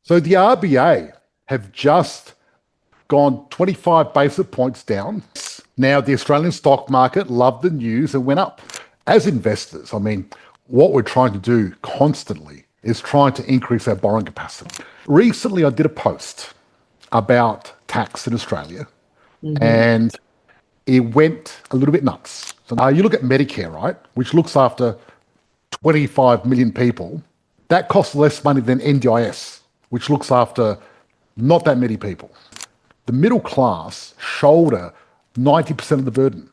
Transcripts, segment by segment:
So the RBA have just gone 25 basis points down. Now the Australian stock market loved the news and went up. As investors, I mean, what we're trying to do constantly is trying to increase our borrowing capacity. Recently, I did a post about tax in Australia, and it went a little bit nuts. So you look at Medicare, right, which looks after 25 million people. That costs less money than NDIS, which looks after not that many people. The middle class shoulder 90% of the burden.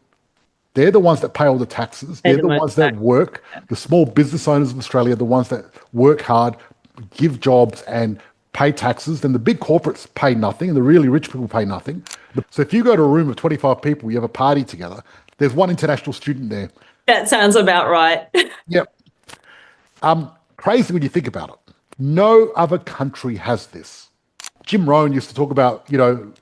They're the ones that pay all the taxes. They're the ones that work. The small business owners of Australia are the ones that work hard, give jobs and pay taxes. Then the big corporates pay nothing and the really rich people pay nothing. So if you go to a room of 25 people, you have a party together, there's one international student there. That sounds about right. Yep. Crazy when you think about it. No other country has this. Jim Rohn used to talk about,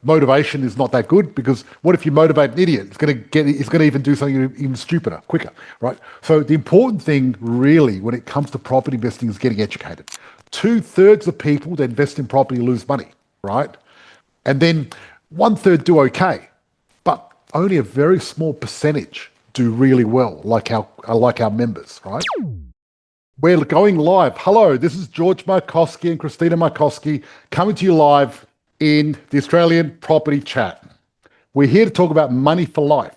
motivation is not that good because what if you motivate an idiot? It's going to even do something even stupider, quicker, right? So the important thing really when it comes to property investing is getting educated. 2/3 of people that invest in property lose money, right? And then 1/3 do okay, but only a very small percentage do really well, like our members, right? We're going live. Hello, this is George Markoski and Christina Markoski coming to you live in the Australian Property Chat. We're here to talk about money for life.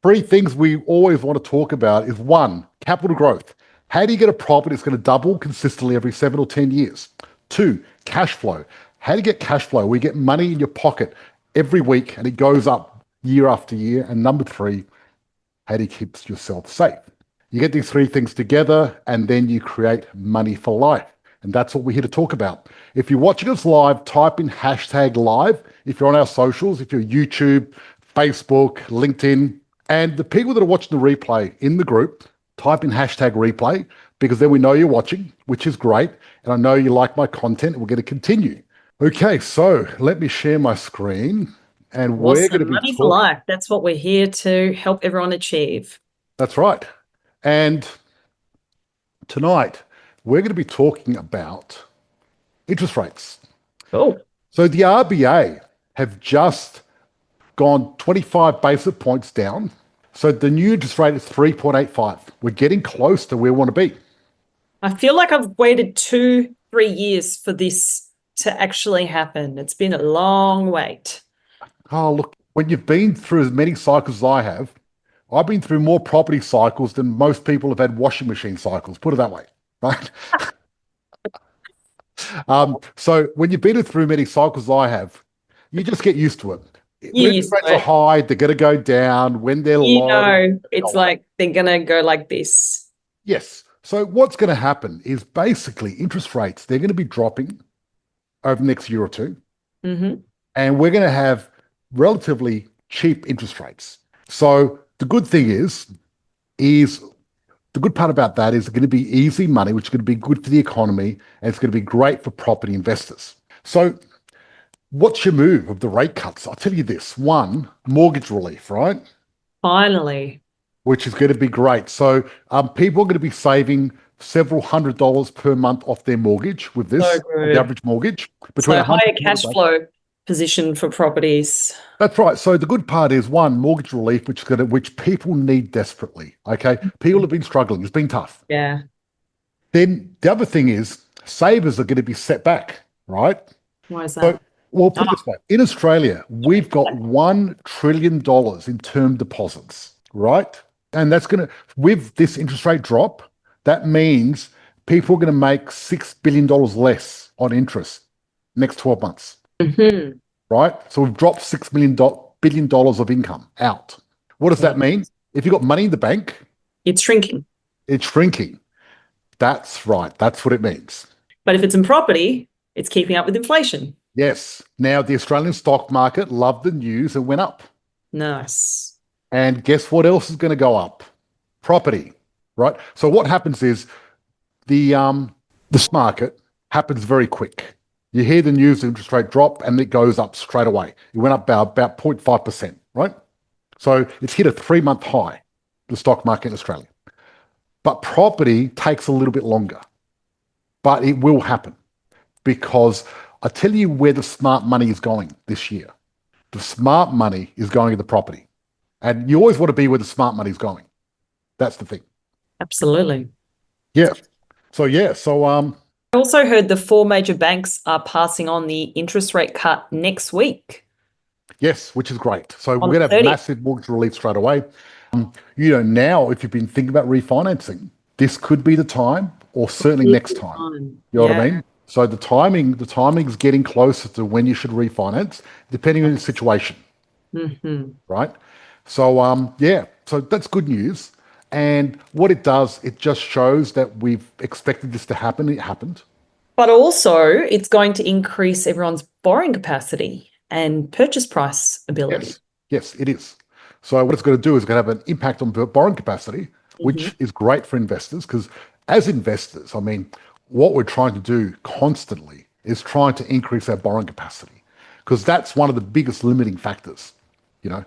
3 things we always want to talk about is 1, capital growth. How do you get a property that's going to double consistently every 7 or 10 years? 2, cash flow. How do you get cash flow? We get money in your pocket every week and it goes up year after year. And number 3, how do you keep yourself safe? You get these 3 things together and then you create money for life. And that's what we're here to talk about. If you're watching us live, type in #live. If you're on our socials, if you're YouTube, Facebook, LinkedIn, and the people that are watching the replay in the group, type in #replay because then we know you're watching, which is great. And I know you like my content and we're going to continue. Okay, so let me share my screen and we're going to be money for life. That's what we're here to help everyone achieve. That's right. And tonight, we're going to be talking about interest rates. Oh. So the RBA have just gone 25 basis points down. So the new interest rate is 3.85. We're getting close to where we want to be. I feel like I've waited 2-3 years for this to actually happen. It's been a long wait. Oh, look, when you've been through as many cycles as I have, I've been through more property cycles than most people have had washing machine cycles, put it that way, right? So when you've been through many cycles as I have, you just get used to it. When rates are high, they're going to go down. When they're low, it's like they're going to go like this. Yes. So what's going to happen is basically interest rates, they're going to be dropping over the next year or 2. And we're going to have relatively cheap interest rates. So the good thing is the good part about that is it's going to be easy money, which is going to be good for the economy, and it's going to be great for property investors. So what's your move of the rate cuts? I'll tell you this. 1, mortgage relief, right? Finally. Which is going to be great. So people are going to be saving several $100s per month off their mortgage with this, the average mortgage. So higher cash flow position for properties. That's right. So the good part is 1, mortgage relief, which people need desperately. Okay, people have been struggling. It's been tough. Yeah. Then the other thing is savers are going to be set back, right? Why is that? So, well, put it this way: in Australia, we've got $1 trillion in term deposits, right? And that's going to, with this interest rate drop, that means people are going to make $6 billion less on interest next 12 months. Right? So we've dropped $6 billion of income out. What does that mean? If you've got money in the bank, it's shrinking. It's shrinking. That's right. That's what it means. But if it's in property, it's keeping up with inflation. Yes. Now, the Australian stock market loved the news and went up. Nice. And guess what else is going to go up? Property, right? So what happens is the market happens very quick. You hear the news, the interest rate drop, and it goes up straight away. It went up about 0.5%, right? So it's hit a 3-month high, the stock market in Australia. But property takes a little bit longer, but it will happen. because I tell you where the smart money is going this year. The smart money is going to the property. And you always want to be where the smart money is going. That's the thing. Absolutely. Yeah. So I also heard the four major banks are passing on the interest rate cut next week yes, which is great. So on we're the going to have 30th. massive mortgage relief straight away. Now, if you've been thinking about refinancing, this could be the time, or certainly next time. You know what I mean? So the timing is getting closer to when you should refinance, depending on the situation, right? So so that's good news. And what it does, it just shows that we've expected this to happen. It happened. But also, it's going to increase everyone's borrowing capacity and purchase price ability. Yes, it is. So what it's going to do is going to have an impact on borrowing capacity, which is great for investors because as investors, I mean, what we're trying to do constantly is trying to increase our borrowing capacity because that's one of the biggest limiting factors, you know.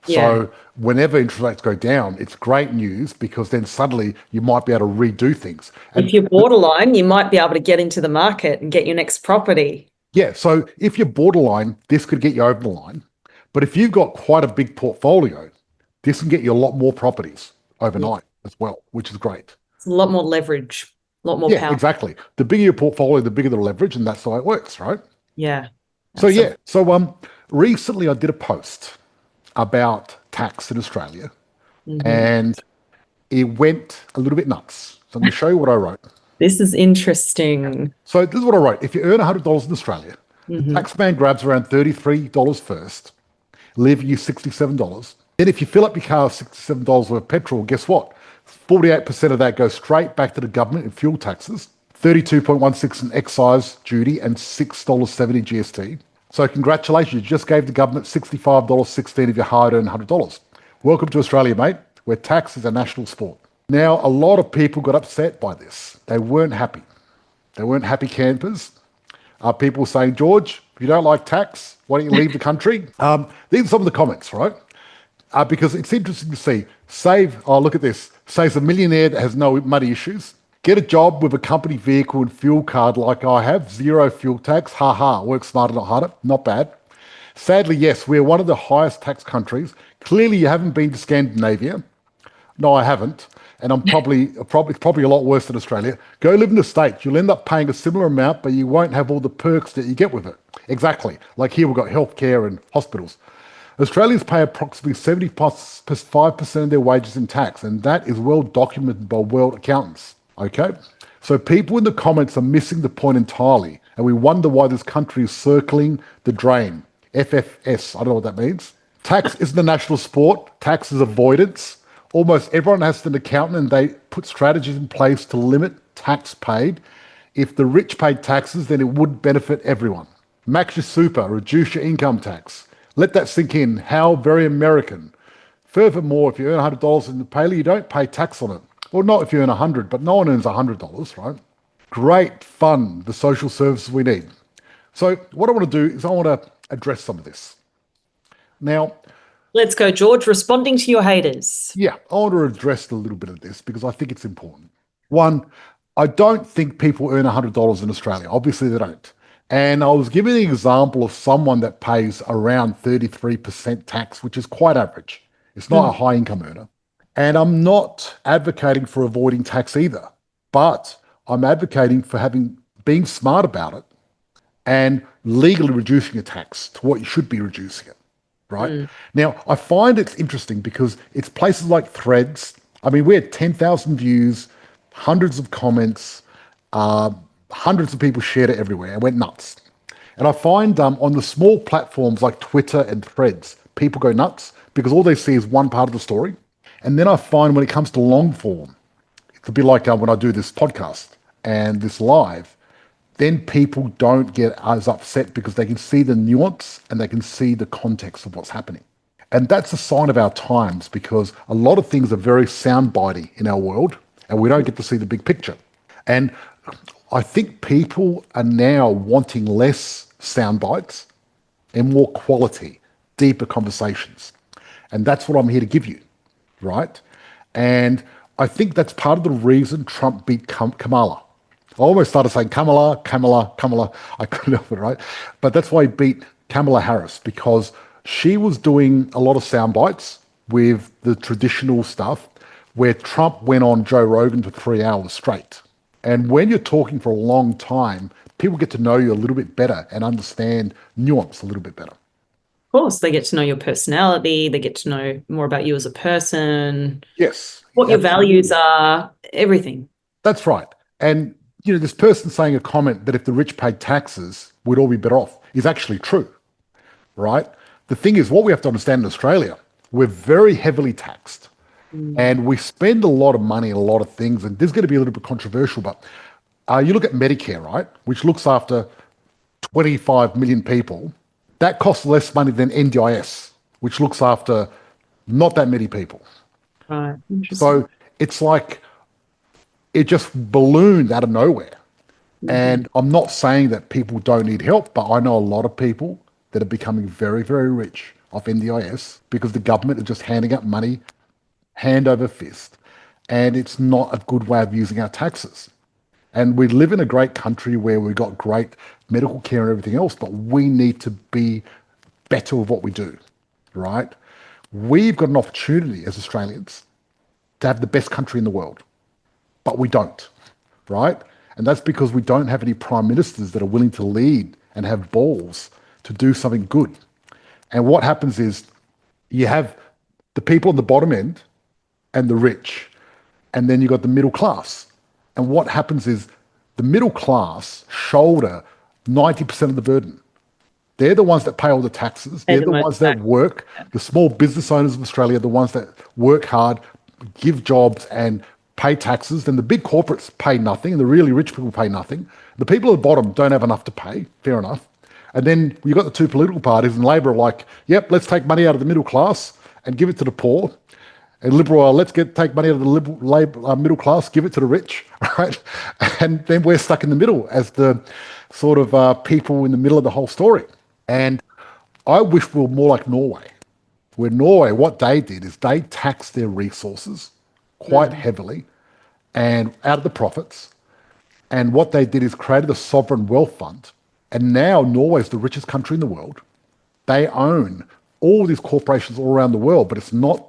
So whenever interest rates go down, it's great news because then suddenly you might be able to redo things. And if you're borderline, you might be able to get into the market and get your next property. yeah, so if you're borderline, this could get you over the line. But if you've got quite a big portfolio, this can get you a lot more properties overnight as well, which is great. It's a lot more leverage, a lot more power. Exactly. The bigger your portfolio, the bigger the leverage, and that's how it works, right? Yeah. So recently I did a post about tax in Australia, and it went a little bit nuts. So I'm going to show you what I wrote. This is interesting. So this is what I wrote. If you earn $100 in Australia, the tax man grabs around $33 first, leaving you $67. Then if you fill up your car with $67 worth of petrol, guess what? 48% of that goes straight back to the government in fuel taxes, 32.16 in excise duty, and $6.70 GST. So congratulations, you just gave the government $65.16 of your hard-earned $100. Welcome to Australia, mate, where tax is a national sport. Now, a lot of people got upset by this. They weren't happy. They weren't happy campers. People saying, George, if you don't like tax, why don't you leave the country? These are some of the comments, right? Because it's interesting to see. Look at this. Saves a millionaire that has no money issues. Get a job with a company vehicle and fuel card like I have. Zero fuel tax. Ha ha. Work smarter, not harder. Not bad. Sadly, yes, we're one of the highest tax countries. Clearly, you haven't been to Scandinavia. No, I haven't. And I'm probably a lot worse than Australia. Go live in the States. You'll end up paying a similar amount, but you won't have all the perks that you get with it. Exactly. Like here, we've got healthcare and hospitals. Australians pay approximately 75% of their wages in tax, and that is well documented by world accountants. Okay? So people in the comments are missing the point entirely, and we wonder why this country is circling the drain. FFS, I don't know what that means. Tax isn't a national sport. Tax is avoidance. Almost everyone has an accountant, and they put strategies in place to limit tax paid. If the rich paid taxes, then it would benefit everyone. Max your super, reduce your income tax. Let that sink in. How very American. Furthermore, if you earn $100 in the pay, you don't pay tax on it. Well, not if you earn $100, but no one earns $100, right? Great fun, the social services we need. So what I want to do is I want to address some of this. Now, let's go, George. Responding to your haters. Yeah, I want to address a little bit of this because I think it's important. One, I don't think people earn $100 in Australia. Obviously, they don't. And I was giving an example of someone that pays around 33% tax, which is quite average. It's not a high income earner. And I'm not advocating for avoiding tax either, but I'm advocating for being smart about it and legally reducing your tax to what you should be reducing it, right? Now, I find it's interesting because it's places like Threads. I mean, we had 10,000 views, hundreds of comments, hundreds of people shared it everywhere. It went nuts. And I find on the small platforms like Twitter and Threads, people go nuts because all they see is one part of the story. And then I find when it comes to long form, it could be like when I do this podcast and this live, then people don't get as upset because they can see the nuance and they can see the context of what's happening. And that's a sign of our times because a lot of things are very soundbitey in our world and we don't get to see the big picture. And I think people are now wanting less sound bites and more quality, deeper conversations. And that's what I'm here to give you, right? And I think that's part of the reason Trump beat Kamala. I almost started saying Kamala, Kamala, Kamala. I couldn't help it, right? But that's why he beat Kamala Harris, because she was doing a lot of sound bites with the traditional stuff where Trump went on Joe Rogan for 3 hours straight. And when you're talking for a long time, people get to know you a little bit better and understand nuance a little bit better. Of course, they get to know your personality, they get to know more about you as a person, Yes, what your absolutely. values are, everything. That's right. And this person saying a comment that if the rich paid taxes, we'd all be better off is actually true, right? The thing is, what we have to understand in Australia, we're very heavily taxed. And we spend a lot of money on a lot of things, and this is going to be a little bit controversial, but you look at Medicare, right, which looks after 25 million people. That costs less money than NDIS, which looks after not that many people. Right. Interesting. So it's like it just ballooned out of nowhere. And I'm not saying that people don't need help, but I know a lot of people that are becoming very, very rich off NDIS because the government is just handing out money hand over fist. And it's not a good way of using our taxes. And we live in a great country where we've got great medical care and everything else, but we need to be better with what we do, right? We've got an opportunity as Australians to have the best country in the world, but we don't, right? And that's because we don't have any prime ministers that are willing to lead and have balls to do something good. And what happens is you have the people on the bottom end and the rich, and then you got the middle class. And what happens is the middle class shoulder 90% of the burden. They're the ones that pay all the taxes. They're the ones that work. The small business owners of Australia are the ones that work hard, give jobs and pay taxes. Then the big corporates pay nothing, and the really rich people pay nothing. The people at the bottom don't have enough to pay, fair enough. And then you've got the two political parties, and Labor are like, yep, let's take money out of the middle class and give it to the poor. And Liberal are, let's take money out of the middle class, give it to the rich, right? And then we're stuck in the middle as the sort of people in the middle of the whole story. And I wish we were more like Norway, where Norway, what they did is they taxed their resources quite heavily and out of the profits. And what they did is created a sovereign wealth fund. And now Norway is the richest country in the world. They own all these corporations all around the world, but it's not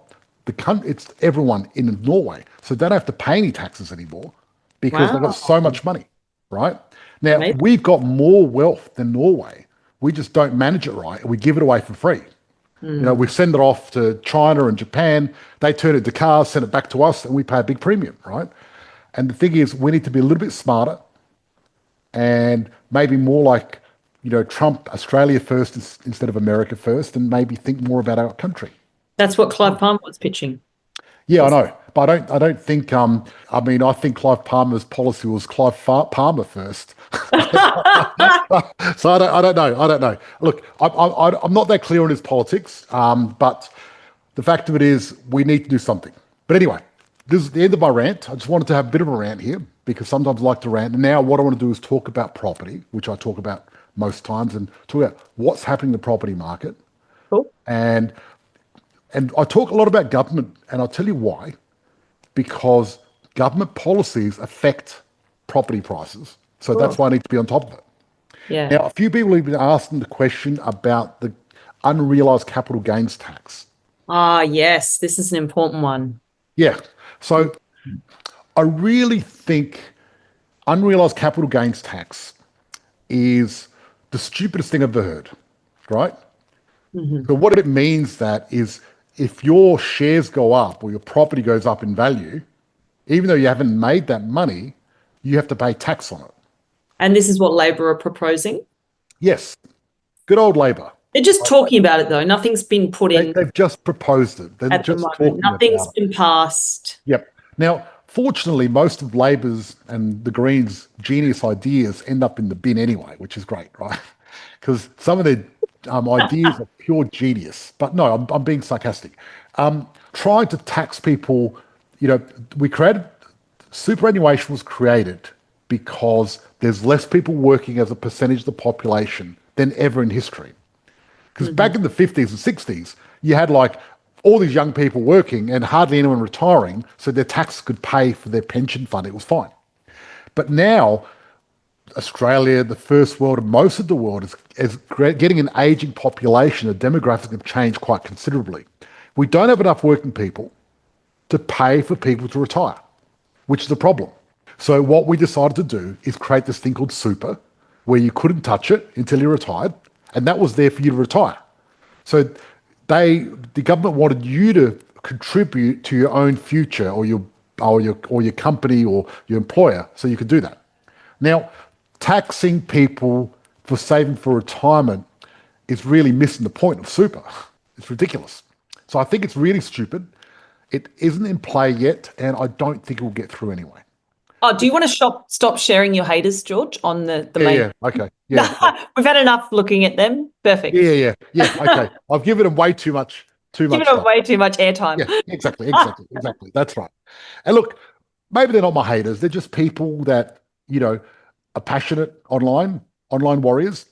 it's everyone in Norway. So they don't have to pay any taxes anymore because they've got so much money, right? Now, we've got more wealth than Norway. We just don't manage it right. We give it away for free. We send it off to China and Japan. They turn it to cars, send it back to us, and we pay a big premium, right? And the thing is, we need to be a little bit smarter and maybe more like, Trump, Australia first instead of America first, and maybe think more about our country. That's what Clive Palmer was pitching. Yeah, I know, but I don't think. I think Clive Palmer's policy was Clive Palmer first. So I don't know. Look, I'm not that clear on his politics, but the fact of it is, we need to do something. But anyway, this is the end of my rant. I just wanted to have a bit of a rant here because sometimes I like to rant. And now what I want to do is talk about property, which I talk about most times, and talk about what's happening in the property market. Cool. And I talk a lot about government, and I'll tell you why. Because government policies affect property prices. So that's why I need to be on top of it. Yeah. Now, a few people have been asking the question about the unrealised capital gains tax. Ah, yes, this is an important one. Yeah. So I really think unrealised capital gains tax is the stupidest thing I've ever heard, right? So what it means that is if your shares go up or your property goes up in value, even though you haven't made that money, you have to pay tax on it. And this is what Labor are proposing? Yes. Good old Labor. They're just talking about it, though. Nothing's been put in. They've just proposed it. They're just talking about it. Nothing's been passed. Yep. Now, fortunately, most of Labor's and the Greens' genius ideas end up in the bin anyway, which is great, right? Because some of their ideas are pure genius. But no, I'm being sarcastic. Trying to tax people, superannuation was created because there's less people working as a percentage of the population than ever in history. Because back in the 50s and 60s, you had all these young people working and hardly anyone retiring, so their tax could pay for their pension fund. It was fine. But now Australia, the first world, and most of the world is getting an aging population. The demographics have changed quite considerably. We don't have enough working people to pay for people to retire, which is a problem. So what we decided to do is create this thing called super, where you couldn't touch it until you retired, and that was there for you to retire. So the government wanted you to contribute to your own future, or your company or your employer, so you could do that. Now, taxing people for saving for retirement is really missing the point of super. It's ridiculous. So I think it's really stupid. It isn't in play yet, and I don't think it will get through anyway. Oh, do you want to stop sharing your haters, George, on the main? Yeah, okay. Yeah. We've had enough looking at them. Perfect. Yeah, okay. I've given them way too much Given them stuff. way too much airtime. Yeah, exactly. That's right. And look, maybe they're not my haters. They're just people that, are passionate online warriors.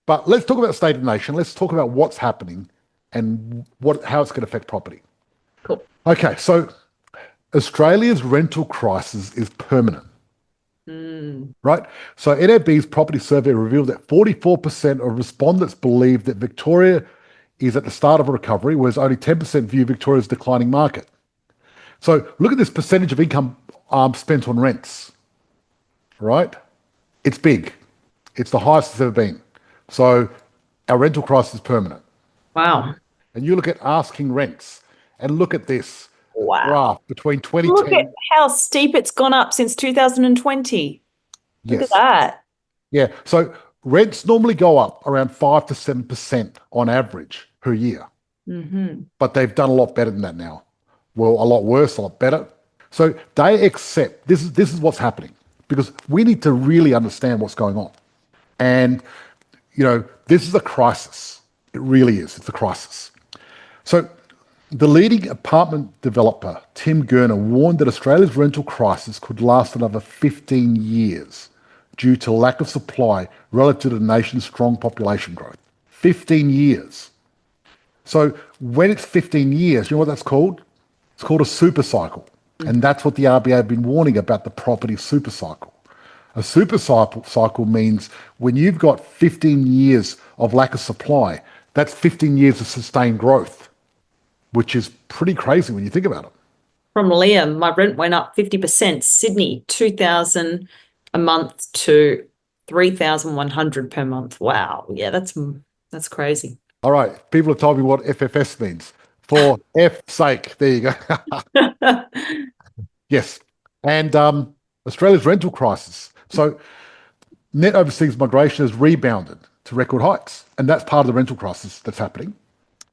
But let's talk about state of the nation. Let's talk about what's happening and how it's going to affect property. Cool. Okay, so Australia's rental crisis is permanent. Right? So NAB's property survey revealed that 44% of respondents believe that Victoria is at the start of a recovery, whereas only 10% view Victoria's declining market. So look at this percentage of income spent on rents, right? It's big. It's the highest it's ever been. So our rental crisis is permanent. Wow. And you look at asking rents, and look at this graph between 2010. Look at how steep it's gone up since 2020. Look at that. Yeah. So rents normally go up around 5 to 7% on average per year. But they've done a lot better than that now. Well, a lot worse, a lot better. So they accept this is what's happening, because we need to really understand what's going on. And, this is a crisis. It really is. It's a crisis. So the leading apartment developer, Tim Gurner, warned that Australia's rental crisis could last another 15 years due to lack of supply relative to the nation's strong population growth. 15 years. So when it's 15 years, you know what that's called? It's called a super cycle. And that's what the RBA have been warning about, the property super cycle. A super cycle means when you've got 15 years of lack of supply, that's 15 years of sustained growth, which is pretty crazy when you think about it. From Liam, my rent went up 50%. Sydney, 2,000 a month to 3,100 per month. Wow. Yeah, that's crazy. All right. People have told me what FFS means. For F's sake. There you go. Yes. And Australia's rental crisis. So net overseas migration has rebounded to record heights. And that's part of the rental crisis that's happening.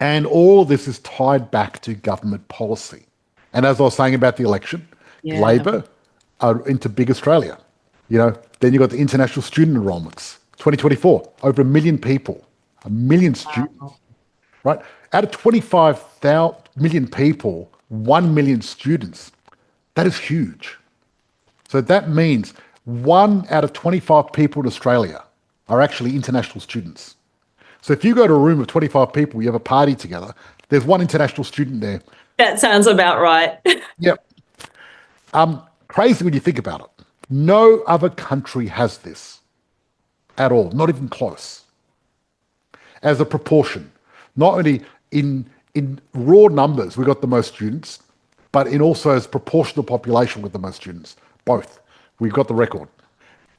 And all of this is tied back to government policy. And as I was saying about the election, Labor are into big Australia. Then you've got the international student enrolments. 2024, over 1 million people, 1 million students, right? Out of 25 million people, 1 million students. That is huge. So that means 1 out of 25 people in Australia are actually international students. So if you go to a room of 25 people, you have a party together, there's 1 international student there. That sounds about right. Yep. Crazy when you think about it. No other country has this at all, not even close. As a proportion, not only in raw numbers, we got the most students, but in also as proportional population with the most students, both. We've got the record.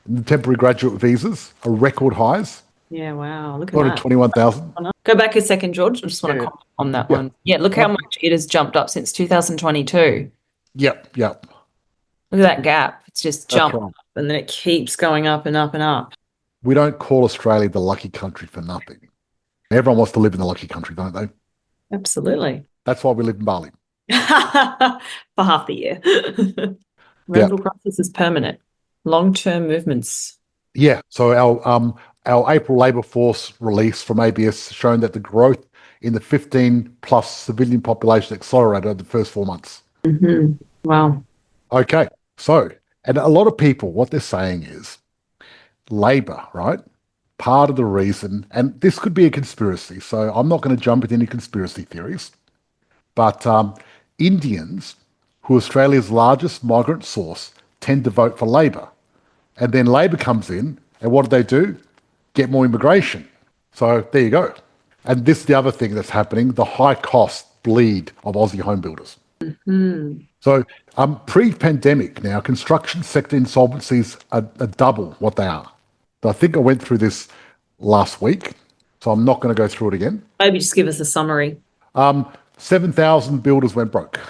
The temporary graduate visas are record highs. Yeah, wow. Look at that. 21,000. Go back a second, George. I just want to comment on that one. Yeah, look how much it has jumped up since 2022. Yep. Look at that gap. It's just jumped up, and then it keeps going up and up and up. We don't call Australia the lucky country for nothing. Everyone wants to live in the lucky country, don't they? Absolutely. That's why we live in Bali. For half the year. Rental crisis is permanent. Long-term movements. Yeah. So our April labour force release from ABS has shown that the growth in the 15 plus civilian population accelerated over the first 4 months. Wow. Okay. So, and a lot of people, what they're saying is Labor, right? Part of the reason, and this could be a conspiracy, so I'm not going to jump into any conspiracy theories, but Indians, who are Australia's largest migrant source, tend to vote for Labor. And then Labor comes in And what did they do? Get more immigration. So there you go. And this is the other thing that's happening, the high cost bleed of Aussie home builders. So pre-pandemic now, construction sector insolvencies are double what they are. So I think I went through this last week, so I'm not going to go through it again. Maybe just give us a summary. 7,000 builders went broke.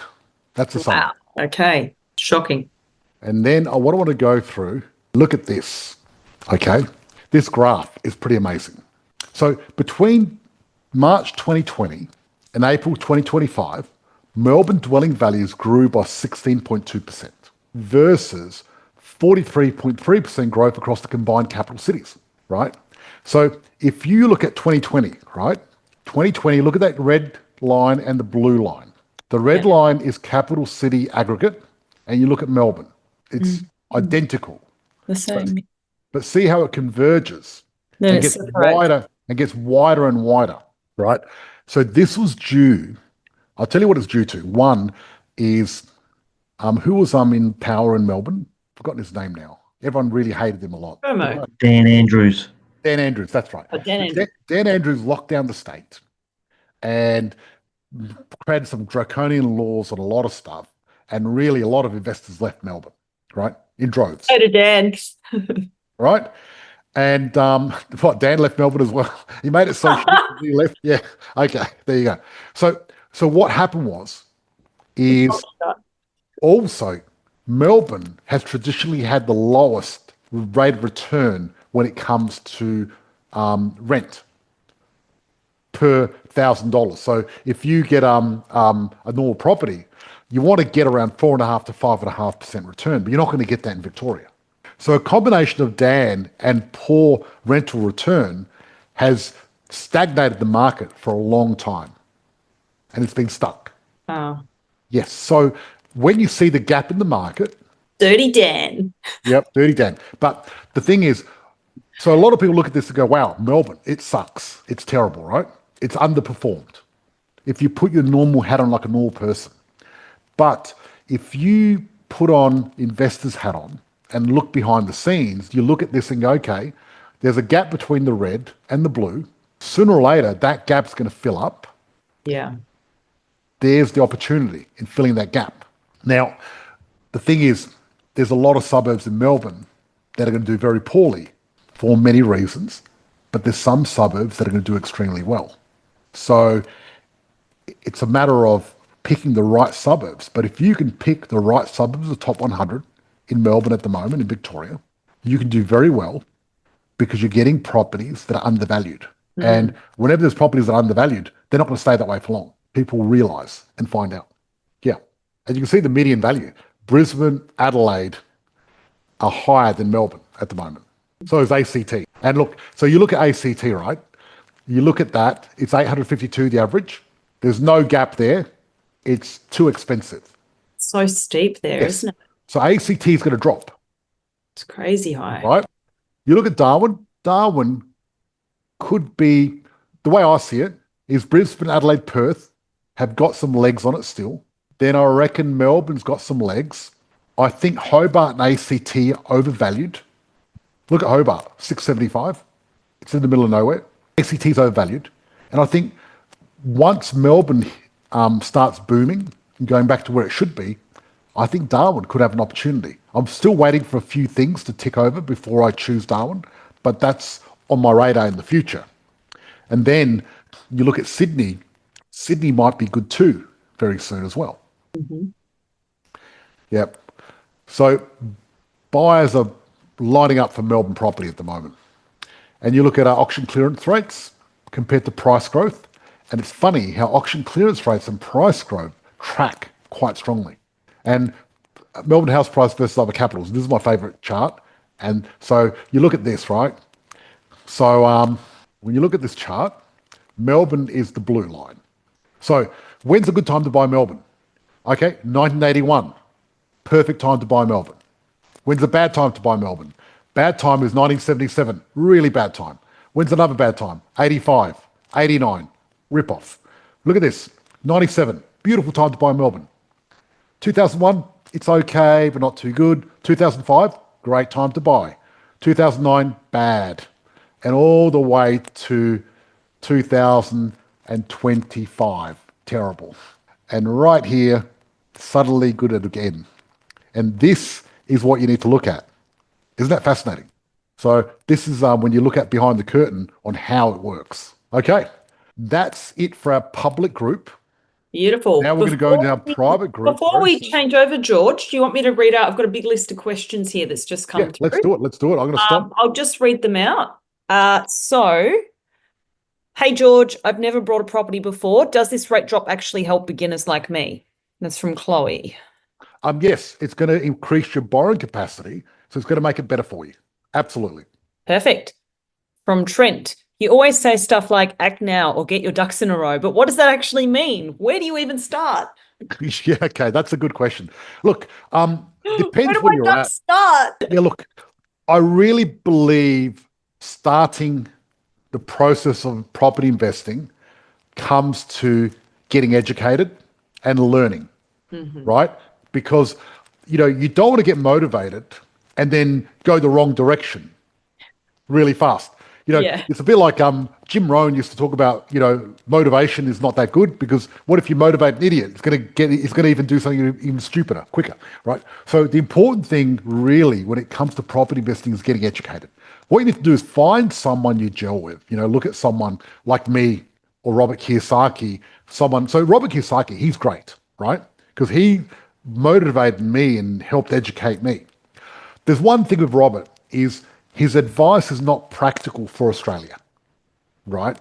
That's the summary. Wow. Okay. Shocking. And then what I want to go through, look at this, okay? This graph is pretty amazing. So between March 2020 and April 2025, Melbourne dwelling values grew by 16.2% versus 43.3% growth across the combined capital cities, right? So if you look at 2020, right? 2020, look at that red line and the blue line. The red line is capital city aggregate, and you look at Melbourne. It's identical. The same. But see how it converges Then and it's gets separate. wider and gets wider and wider, right? So this was due, I'll tell you what it's due to. One is, who was in power in Melbourne? Forgotten his name now. Everyone really hated him a lot. Promo. Dan Andrews. Dan Andrews, that's right. Oh, Dan Andrews. Dan Andrews locked down the state and created some draconian laws on a lot of stuff. And really, a lot of investors left Melbourne, right? In droves. Hey to Dan. Right? And Dan left Melbourne as well. He made it so shit that he left. Yeah. Okay. There you go. So what happened is also Melbourne has traditionally had the lowest rate of return when it comes to rent per $1,000. So if you get a normal property, you want to get around 4.5% to 5.5% return, but you're not going to get that in Victoria. So a combination of Dan and poor rental return has stagnated the market for a long time, and it's been stuck. Oh. Yes. So when you see the gap in the market, Dirty Dan. yep, dirty Dan. But the thing is, so a lot of people look at this and go, wow, Melbourne, it sucks. It's terrible, right? It's underperformed. If you put your normal hat on like a normal person. But if you put on investor's hat on and look behind the scenes, you look at this and go, okay, there's a gap between the red and the blue. Sooner or later, that gap's going to fill up. Yeah. There's the opportunity in filling that gap. Now, the thing is, there's a lot of suburbs in Melbourne that are going to do very poorly for many reasons, but there's some suburbs that are going to do extremely well. So it's a matter of picking the right suburbs. But if you can pick the right suburbs, the top 100 in Melbourne at the moment, in Victoria, you can do very well because you're getting properties that are undervalued. Mm-hmm. And whenever there's properties that are undervalued, they're not going to stay that way for long. People realise and find out. Yeah. And you can see the median value. Brisbane, Adelaide are higher than Melbourne at the moment. So is ACT. And look, so you look at ACT, right? You look at that, it's 852, the average. There's no gap there. It's too expensive. So steep there, Yes. isn't it? So ACT is going to drop. It's crazy high. Right? You look at Darwin. Darwin could be, the way I see it, is Brisbane, Adelaide, Perth have got some legs on it still. Then I reckon Melbourne's got some legs. I think Hobart and ACT are overvalued. Look at Hobart, 675. It's in the middle of nowhere. ACT's overvalued. And I think once Melbourne starts booming and going back to where it should be, I think Darwin could have an opportunity. I'm still waiting for a few things to tick over before I choose Darwin, but that's on my radar in the future. And then you look at Sydney. Sydney might be good too very soon as well. Mm-hmm. Yep. So buyers are lining up for Melbourne property at the moment. And you look at our auction clearance rates compared to price growth, and it's funny how auction clearance rates and price growth track quite strongly. And Melbourne house price versus other capitals, this is my favourite chart. And so you look at this, right? So when you look at this chart, Melbourne is the blue line. So when's a good time to buy Melbourne? Okay, 1981, perfect time to buy Melbourne. When's a bad time to buy Melbourne? Bad time is 1977, really bad time. When's another bad time? 85, 89, rip-off. Look at this, 97, beautiful time to buy Melbourne. 2001, it's okay, but not too good. 2005, great time to buy. 2009, bad. And all the way to 2025, terrible. And right here, suddenly good again. And this is what you need to look at. Isn't that fascinating? So this is when you look at behind the curtain on how it works. Okay, that's it for our public group. Beautiful. Now we're going to go into our private group. Before we change over, George, do you want me to read out? I've got a big list of questions here that's just come through. Let's do it. Let's do it. I'm going to stop. I'll just read them out. Hey, George, I've never bought a property before. Does this rate drop actually help beginners like me? That's from Chloe. Yes, it's going to increase your borrowing capacity, so it's going to make it better for you. Absolutely. Perfect. From Trent. You always say stuff like act now or get your ducks in a row, but what does that actually mean? Where do you even start? Yeah, okay, that's a good question. Look, depends where where do you're my at. ducks start? Yeah, look, I really believe starting the process of property investing comes to getting educated and learning, right? Because, you don't want to get motivated and then go the wrong direction really fast. Yeah. It's a bit like Jim Rohn used to talk about, motivation is not that good because what if you motivate an idiot? It's going to even do something even stupider, quicker, right? So the important thing really when it comes to property investing is getting educated. What you need to do is find someone you gel with, look at someone like me or Robert Kiyosaki, so Robert Kiyosaki, he's great, right? Because he motivated me and helped educate me. There's one thing with Robert is his advice is not practical for Australia, right?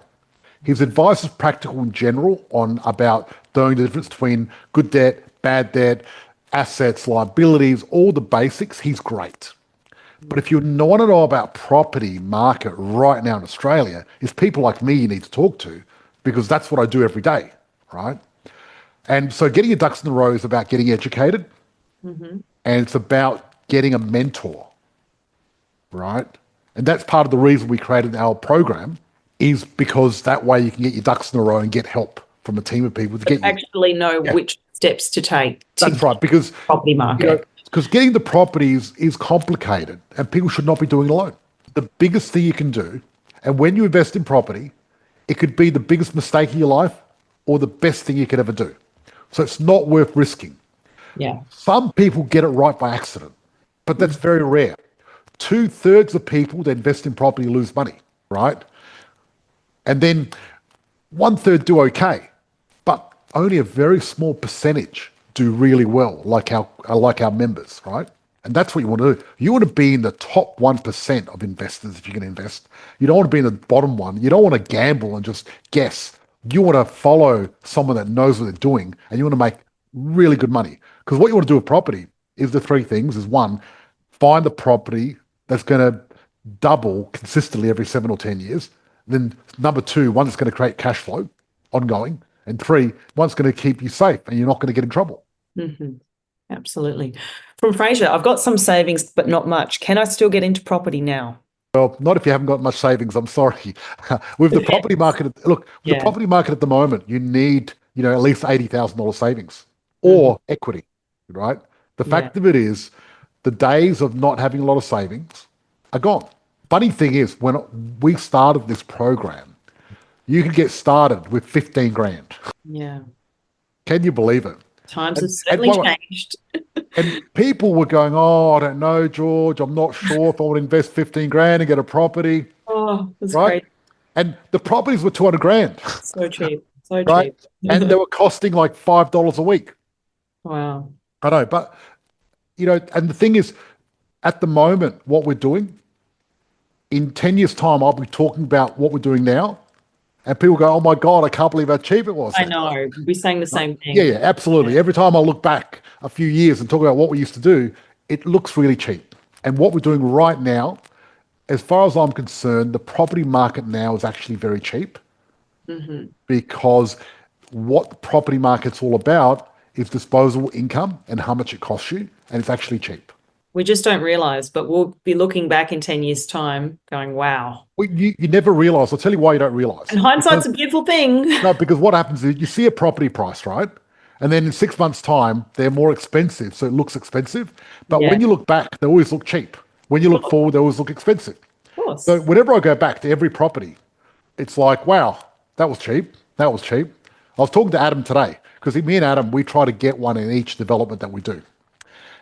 His advice is practical in general about knowing the difference between good debt, bad debt, assets, liabilities, all the basics. He's great. But if you want to know about property market right now in Australia, it's people like me you need to talk to because that's what I do every day, right? And so getting your ducks in a row is about getting educated and it's about getting a mentor, right? And that's part of the reason we created our program is because that way you can get your ducks in a row and get help from a team of people to get you. Actually know which steps to take. That's right, because property market. Because getting the properties is complicated and people should not be doing it alone. The biggest thing you can do, and when you invest in property, it could be the biggest mistake of your life or the best thing you could ever do. So it's not worth risking. Yeah. Some people get it right by accident, but that's very rare. 2/3 of people that invest in property lose money, right? And then 1/3 do okay, but only a very small percentage do really well, like our members, right? And that's what you want to do. You want to be in the top 1% of investors if you can invest. You don't want to be in the bottom one. You don't want to gamble and just guess. You want to follow someone that knows what they're doing and you want to make really good money. Because what you want to do with property is the three things is one, find the property that's going to double consistently every 7 or 10 years. Then number two, one that's going to create cash flow ongoing. And three, one's going to keep you safe and you're not going to get in trouble. Absolutely. From Fraser, I've got some savings, but not much. Can I still get into property now? Well, not if you haven't got much savings. I'm sorry. With the property market, the property market at the moment, you need, at least $80,000 savings or equity, right? The fact of it is, the days of not having a lot of savings are gone. Funny thing is, when we started this program, you could get started with 15 grand. Yeah. Can you believe it? Times have certainly changed. And people were going, oh, I don't know, George, I'm not sure if I would invest 15 grand and get a property. Oh, that's right? Great. And the properties were 200 grand. So cheap. So right? cheap. And they were costing like $5 a week. Wow. I know, but, and the thing is, at the moment, what we're doing, in 10 years' time, I'll be talking about what we're doing now. And people go, oh my God, I can't believe how cheap it was. I know. We're saying the same thing. Yeah, absolutely. Every time I look back a few years and talk about what we used to do, it looks really cheap. And what we're doing right now, as far as I'm concerned, the property market now is actually very cheap because what the property market's all about is disposable income and how much it costs you. And it's actually cheap. We just don't realise, but we'll be looking back in 10 years' time going, wow. Well, you never realise. I'll tell you why you don't realise. And hindsight's a beautiful thing. No, because what happens is you see a property price, right? And then in 6 months' time, they're more expensive, so it looks expensive. But when you look back, they always look cheap. When you look forward, they always look expensive. Of course. So whenever I go back to every property, it's like, wow, that was cheap. That was cheap. I was talking to Adam today because me and Adam, we try to get one in each development that we do.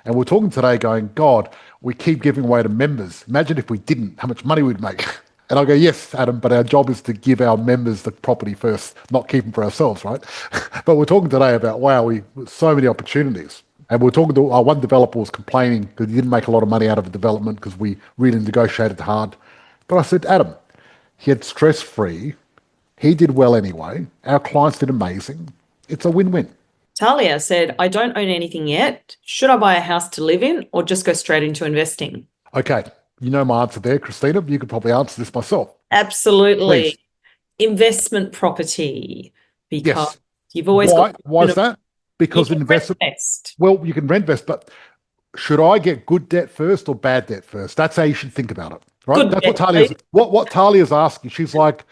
And we're talking today going, God, we keep giving away to members. Imagine if we didn't, how much money we'd make. And I go, yes, Adam, but our job is to give our members the property first, not keep them for ourselves, right? But we're talking today about, wow, so many opportunities. And we're talking to our one developer was complaining because he didn't make a lot of money out of the development because we really negotiated hard. But I said, Adam, he had stress-free. He did well anyway. Our clients did amazing. It's a win-win. Talia said, I don't own anything yet. Should I buy a house to live in or just go straight into investing? Okay. You know my answer there, Christina. You could probably answer this myself. Absolutely. Please. Investment property. Because Yes. you've always got... Why is that? Because investment... Well, you can rent invest, but should I get good debt first or bad debt first? That's how you should think about it, right? Good That's debt, what Talia's asking. She's like,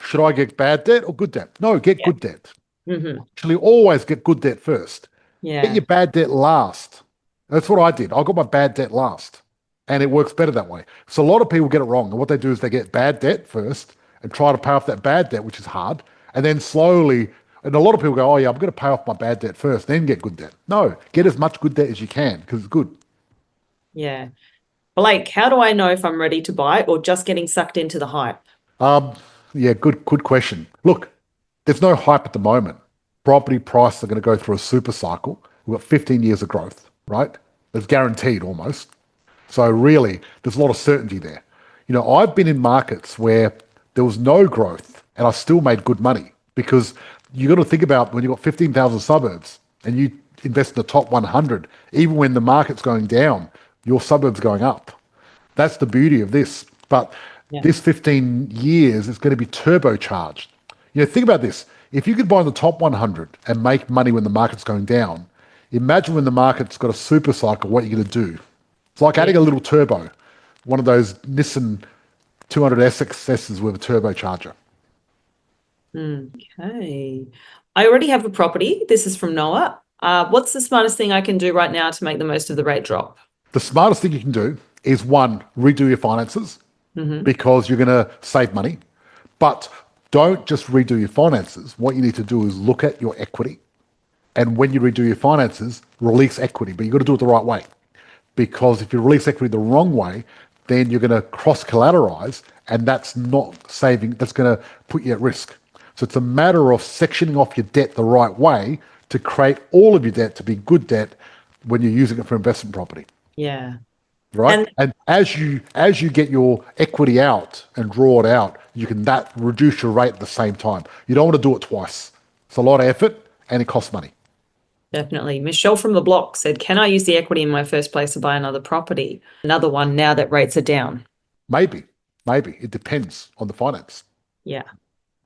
should I get bad debt or good debt? No, get good debt. Mm-hmm. Actually, always get good debt first. Yeah. Get your bad debt last. That's what I did. I got my bad debt last. And it works better that way. So a lot of people get it wrong. And what they do is they get bad debt first and try to pay off that bad debt, which is hard. And then slowly, and a lot of people go, oh yeah, I'm going to pay off my bad debt first, then get good debt. No, get as much good debt as you can because it's good. Yeah. Blake, how do I know if I'm ready to buy or just getting sucked into the hype? Yeah, good question. Look, there's no hype at the moment. Property prices are going to go through a super cycle. We've got 15 years of growth, right? It's guaranteed almost. So really, there's a lot of certainty there. You know, I've been in markets where there was no growth and I still made good money because you got to think about when you've got 15,000 suburbs and you invest in the top 100, even when the market's going down, your suburb's going up. That's the beauty of this. But this 15 years is going to be turbocharged. You know, think about this. If you could buy in the top 100 and make money when the market's going down, imagine when the market's got a super cycle, what you're going to do. It's like adding a little turbo, one of those Nissan 200 SXSs with a turbocharger. Okay. I already have a property. This is from Noah. What's the smartest thing I can do right now to make the most of the rate drop? The smartest thing you can do is, one, redo your finances because you're going to save money. But don't just redo your finances. What you need to do is look at your equity. And when you redo your finances, release equity. But you've got to do it the right way. Because if you release equity the wrong way, then you're going to cross-collateralize, and that's not saving. That's going to put you at risk. So it's a matter of sectioning off your debt the right way to create all of your debt to be good debt when you're using it for investment property. Yeah. Right. And as you get your equity out and draw it out, you can reduce your rate at the same time. You don't want to do it twice. It's a lot of effort and it costs money. Definitely. Michelle from the block said, can I use the equity in my first place to buy another property? Another one now that rates are down. Maybe. It depends on the finance. Yeah.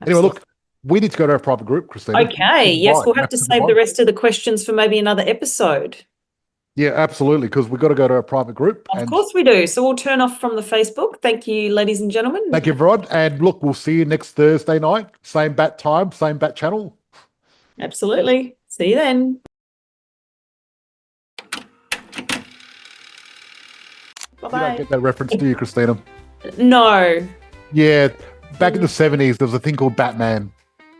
Anyway, look, we need to go to our private group, Christina. Okay. Yes, we'll have to save the rest of the questions for maybe another episode. Yeah, absolutely, because we've got to go to our private group. Of course we do. So we'll turn off from the Facebook. Thank you, ladies and gentlemen. Thank you, everyone. And look, we'll see you next Thursday night. Same bat time, same bat channel. Absolutely. See you then. Bye-bye. You don't get that reference, do you, Christina? No. Yeah, back in the 70s, there was a thing called Batman,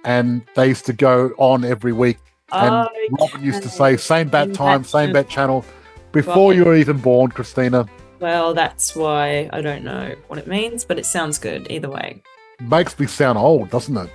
and they used to go on every week. And Robin used to say, same bat time, same bat channel, before you were even born, Christina. Well, that's why I don't know what it means, but it sounds good either way. Makes me sound old, doesn't it?